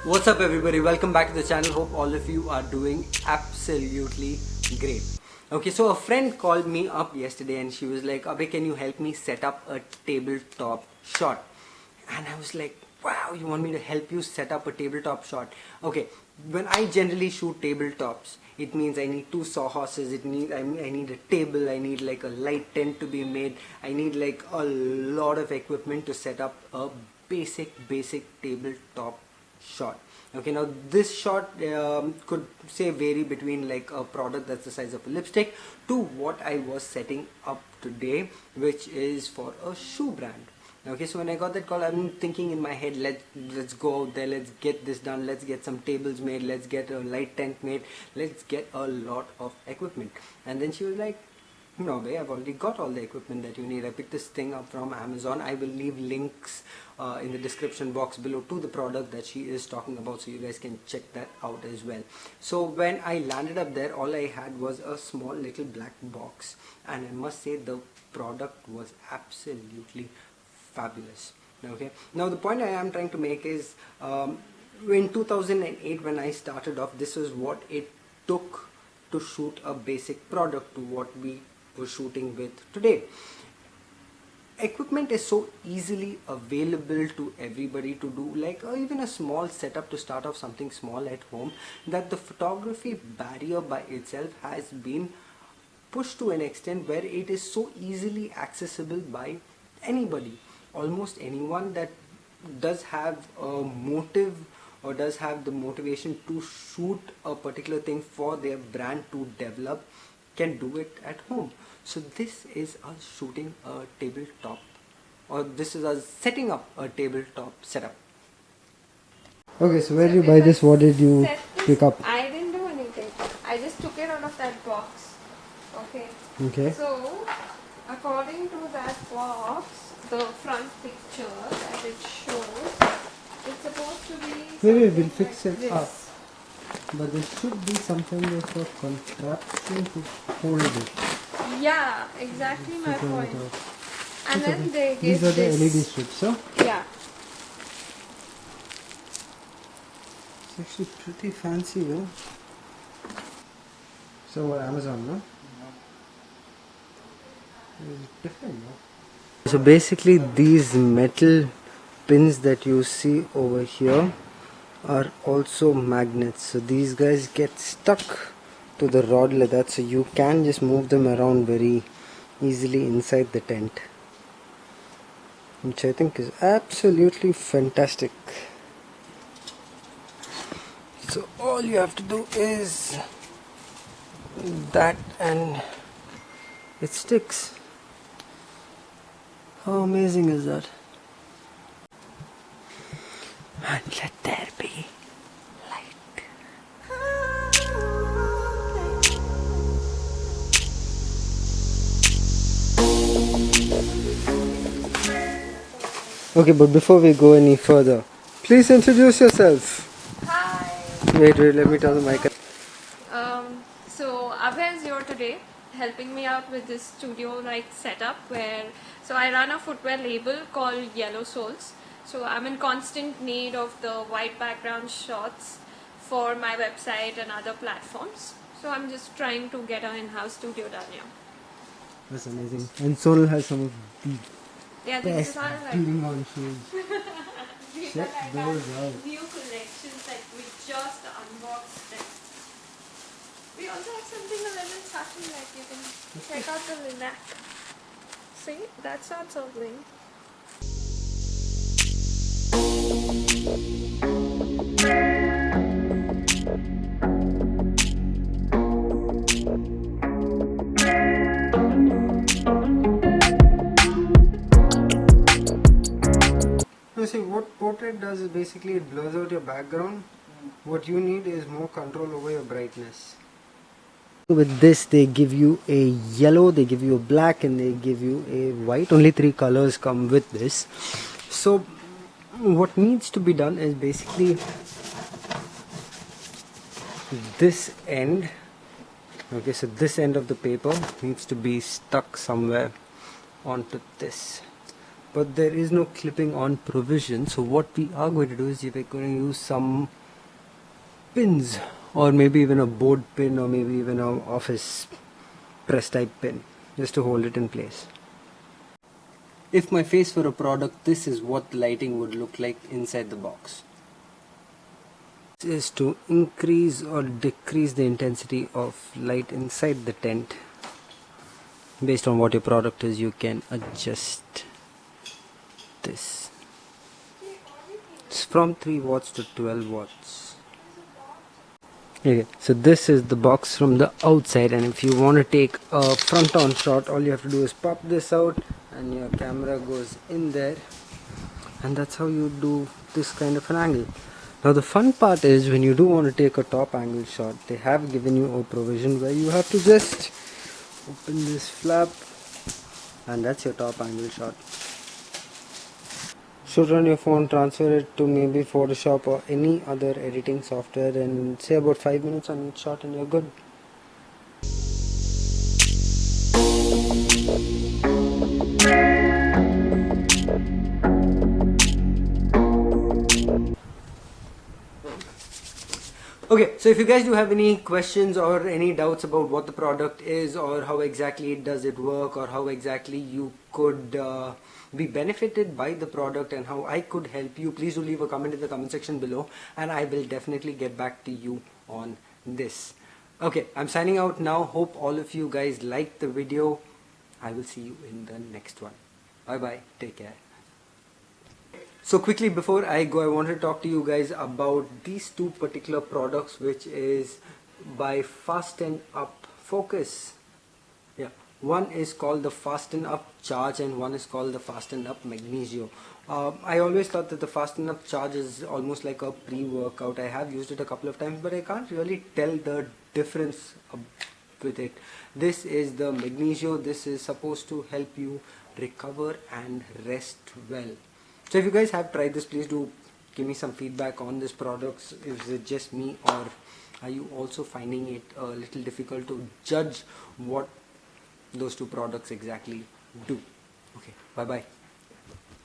What's up everybody, welcome back to the channel. Hope all of you are doing absolutely great. Okay, so a friend called me up yesterday and she was like, Abhay, can you help me set up a tabletop shot? And I was like, wow, you want me to help you set up a tabletop shot? Okay, when I generally shoot tabletops, it means I need two sawhorses, I need a table, I need like a light tent to be made, I need like a lot of equipment to set up a basic tabletop shot. Okay, now this shot could say vary between like a product that's the size of a lipstick to what I was setting up today, which is for a shoe brand. Okay, so when I got that call, I'm thinking in my head, let's go out there, let's get this done, let's get some tables made, let's get a light tent made, let's get a lot of equipment. And then she was like, no way, I've already got all the equipment that you need. I picked this thing up from Amazon. I will leave links in the description box below to the product that she is talking about, so you guys can check that out as well. So when I landed up there, all I had was a small little black box, and I must say the product was absolutely fabulous. Okay, now the point I am trying to make is in 2008 when I started off, this is what it took to shoot a basic product to what we were shooting with today. Equipment is so easily available to everybody to do like even a small setup to start off something small at home, that the photography barrier by itself has been pushed to an extent where it is so easily accessible by anybody, almost anyone that does have a motive or does have the motivation to shoot a particular thing for their brand to develop can do it at home. So this is us shooting a tabletop, or this is us setting up a tabletop setup. Okay, so where did you buy this? What did you pick up? I didn't do anything. I just took it out of that box. Okay. Okay. So, according to that box, the front picture that it shows, it's supposed to be. Wait, we'll fix like it this. up. But there should be something with a contraption to hold it. Yeah, exactly my point. And then they give These are the this. LED strips, so Yeah. it's actually pretty fancy, though. So Amazon, no? It's different, no? So basically, these metal pins that you see over here are also magnets. So these guys get stuck to the rod like that, so you can just move them around very easily inside the tent, which I think is absolutely fantastic. So all you have to do is that and it sticks. How amazing is that? And let there be light. Okay, but before we go any further, please introduce yourself. Hi. Wait, let me turn the mic. So Abhay is here today, helping me out with this studio-like setup where, so I run a footwear label called Yellow Soles. So I'm in constant need of the white background shots for my website and other platforms. So I'm just trying to get an in-house studio done here. That's amazing. And Sonal has some of the Yeah, this best is all like dealing on shoes. these Check are like those our out. new collections that we just unboxed them. We also have something a little satin, like you can check out the lilac. See, that's not something. You see, what portrait does is basically it blurs out your background. What you need is more control over your brightness. With this, they give you a yellow, they give you a black, and they give you a white. Only 3 colors come with this. So what needs to be done is basically this end. Okay, so this end of the paper needs to be stuck somewhere onto this. but there is no clipping on provision. So what we are going to do is we're going to use some pins, or maybe even a board pin, or maybe even an office press type pin, just to hold it in place. If my face were a product, this is what the lighting would look like inside the box. This is to increase or decrease the intensity of light inside the tent. Based on what your product is, you can adjust this. It's from 3 watts to 12 watts. Okay, so this is the box from the outside, and if you want to take a front on shot, all you have to do is pop this out and your camera goes in there, and that's how you do this kind of an angle. Now the fun part is, when you do want to take a top angle shot, they have given you a provision where you have to just open this flap, and that's your top angle shot. Shoot on your phone, transfer it to maybe Photoshop or any other editing software, and say about 5 minutes on each shot and you're good. Okay, so if you guys do have any questions or any doubts about what the product is, or how exactly does it work, or how exactly you could be benefited by the product and how I could help you, please do leave a comment in the comment section below, and I will definitely get back to you on this. Okay, I'm signing out now. Hope all of you guys liked the video. I will see you in the next one. Bye bye, take care. So quickly before I go, I want to talk to you guys about these two particular products, which is by Fasten Up Focus. Yeah, one is called the Fasten Up Charge and one is called the Fasten Up Magnesium. I always thought that the Fasten Up Charge is almost like a pre-workout. I have used it a couple of times, but I can't really tell the difference with it. This is the Magnesium. This is supposed to help you recover and rest well. So if you guys have tried this, please do give me some feedback on this product. Is it just me, or are you also finding it a little difficult to judge what those two products exactly do? Okay, bye bye.